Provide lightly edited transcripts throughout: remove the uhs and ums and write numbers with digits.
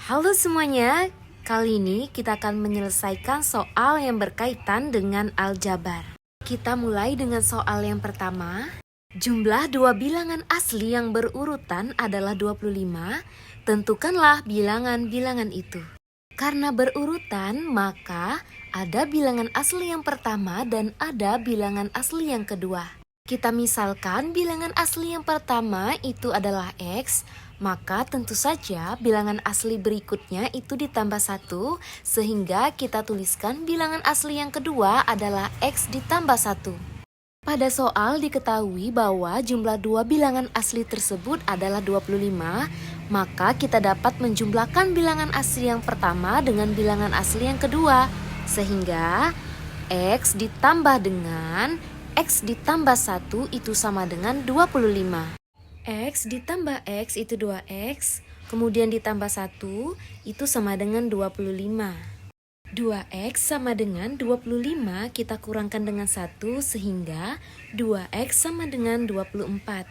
Halo semuanya, kali ini kita akan menyelesaikan soal yang berkaitan dengan aljabar. Kita mulai dengan soal yang pertama. Jumlah dua bilangan asli yang berurutan adalah 25. Tentukanlah bilangan-bilangan itu. Karena berurutan, maka ada bilangan asli yang pertama dan ada bilangan asli yang kedua. Kita misalkan bilangan asli yang pertama itu adalah X, maka tentu saja bilangan asli berikutnya itu ditambah 1, sehingga kita tuliskan bilangan asli yang kedua adalah X ditambah 1. Pada soal diketahui bahwa jumlah dua bilangan asli tersebut adalah 25, maka kita dapat menjumlahkan bilangan asli yang pertama dengan bilangan asli yang kedua, sehingga X ditambah dengan X ditambah 1 itu sama dengan 25. X ditambah X itu 2X, kemudian ditambah 1 itu sama dengan 25. 2X sama dengan 25 kita kurangkan dengan 1 sehingga 2X sama dengan 24.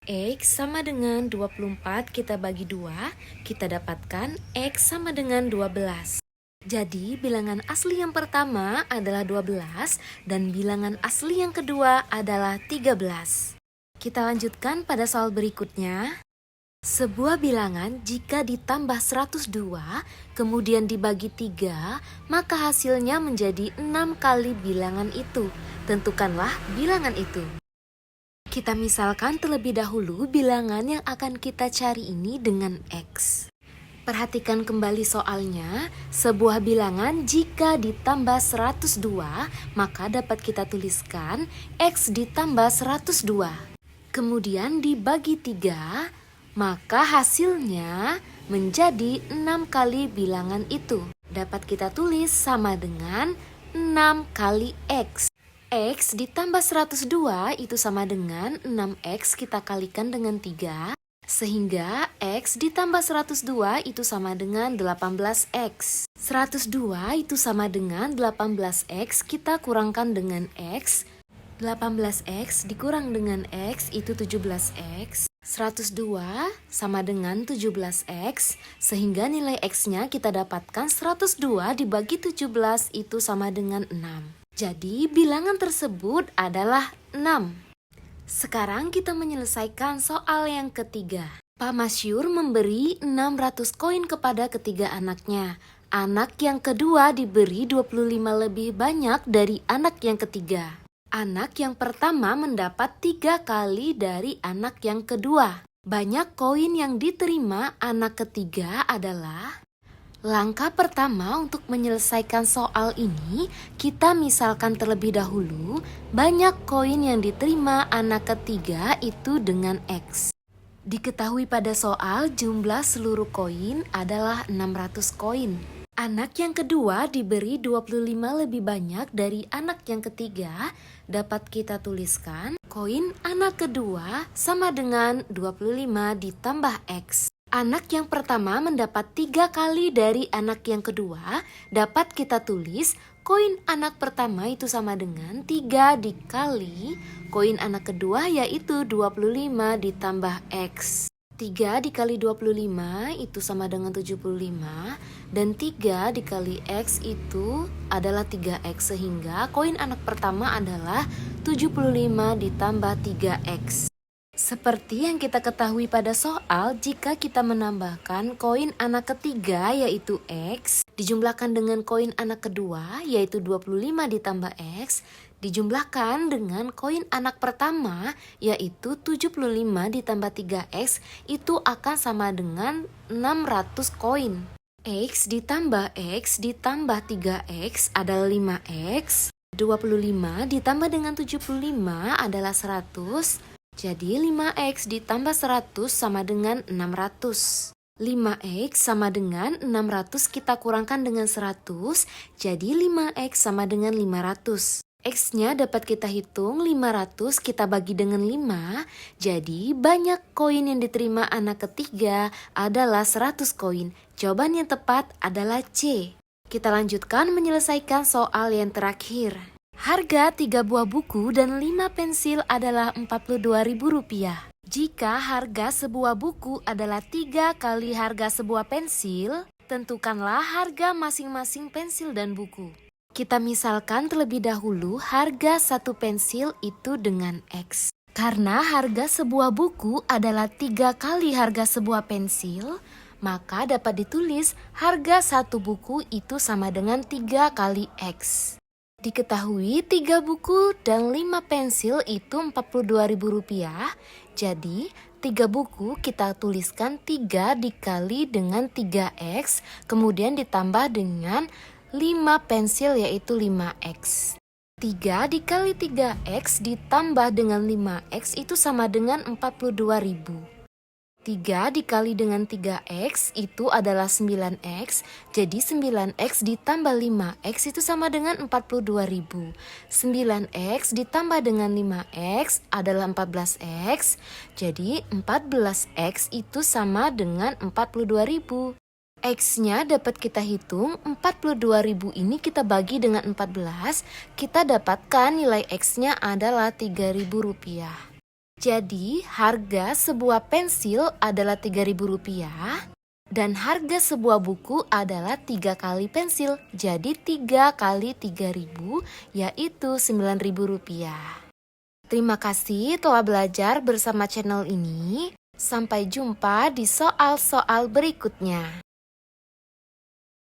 X sama dengan 24 kita bagi 2, kita dapatkan X sama dengan 12. Jadi bilangan asli yang pertama adalah 12 dan bilangan asli yang kedua adalah 13. Kita lanjutkan pada soal berikutnya. Sebuah bilangan jika ditambah 102 kemudian dibagi 3, maka hasilnya menjadi 6 kali bilangan itu. Tentukanlah bilangan itu. Kita misalkan terlebih dahulu bilangan yang akan kita cari ini dengan X. Perhatikan kembali soalnya, sebuah bilangan jika ditambah 102, maka dapat kita tuliskan X ditambah 102. Kemudian dibagi 3, maka hasilnya menjadi 6 kali bilangan itu. Dapat kita tulis sama dengan 6 kali X. X ditambah 102 itu sama dengan 6X kita kalikan dengan 3. Sehingga X ditambah 102 itu sama dengan 18X. 102 itu sama dengan 18X, kita kurangkan dengan X. 18X dikurang dengan X itu 17X. 102 sama dengan 17X, sehingga nilai X-nya kita dapatkan 102 dibagi 17 itu sama dengan 6. Jadi bilangan tersebut adalah 6. Sekarang kita menyelesaikan soal yang ketiga. Pak Masyur memberi 600 koin kepada ketiga anaknya. Anak yang kedua diberi 25 lebih banyak dari anak yang ketiga. Anak yang pertama mendapat 3 kali dari anak yang kedua. Banyak koin yang diterima anak ketiga adalah... Langkah pertama untuk menyelesaikan soal ini, kita misalkan terlebih dahulu banyak koin yang diterima anak ketiga itu dengan X. Diketahui pada soal jumlah seluruh koin adalah 600 koin. Anak yang kedua diberi 25 lebih banyak dari anak yang ketiga, dapat kita tuliskan koin anak kedua sama dengan 25 ditambah X. Anak yang pertama mendapat 3 kali dari anak yang kedua, dapat kita tulis koin anak pertama itu sama dengan 3 dikali koin anak kedua yaitu 25 ditambah X. 3 dikali 25 itu sama dengan 75 dan 3 dikali X itu adalah 3X sehingga koin anak pertama adalah 75 ditambah 3X. Seperti yang kita ketahui pada soal, jika kita menambahkan koin anak ketiga yaitu X, dijumlahkan dengan koin anak kedua yaitu 25 ditambah X, dijumlahkan dengan koin anak pertama yaitu 75 ditambah 3X, itu akan sama dengan 600 koin. X ditambah X ditambah 3X adalah 5X, 25 ditambah dengan 75 adalah 100. Jadi 5X ditambah 100 sama dengan 600. 5X sama dengan 600 kita kurangkan dengan 100, jadi 5X sama dengan 500. X-nya dapat kita hitung 500 kita bagi dengan 5, jadi banyak koin yang diterima anak ketiga adalah 100 koin. Jawaban yang tepat adalah C. Kita lanjutkan menyelesaikan soal yang terakhir. Harga 3 buah buku dan 5 pensil adalah Rp42.000. Jika harga sebuah buku adalah 3 kali harga sebuah pensil, Tentukanlah harga masing-masing pensil dan buku. Kita misalkan terlebih dahulu harga satu pensil itu dengan X. Karena harga sebuah buku adalah 3 kali harga sebuah pensil, maka dapat ditulis harga satu buku itu sama dengan 3 kali X. Diketahui 3 buku dan 5 pensil itu Rp42.000, jadi 3 buku kita tuliskan 3 dikali dengan 3X, kemudian ditambah dengan 5 pensil yaitu 5X. 3 dikali 3X ditambah dengan 5X itu sama dengan 42.000. 3 dikali dengan 3X itu adalah 9X, jadi 9X ditambah 5X itu sama dengan 42.000. 9X ditambah dengan 5X adalah 14X, jadi 14X itu sama dengan 42.000. X-nya dapat kita hitung, 42.000 ini kita bagi dengan 14, kita dapatkan nilai X-nya adalah Rp3.000. Jadi, harga sebuah pensil adalah Rp3.000 dan harga sebuah buku adalah 3 kali pensil. Jadi, 3 kali 3.000 yaitu Rp9.000. Terima kasih telah belajar bersama channel ini. Sampai jumpa di soal-soal berikutnya.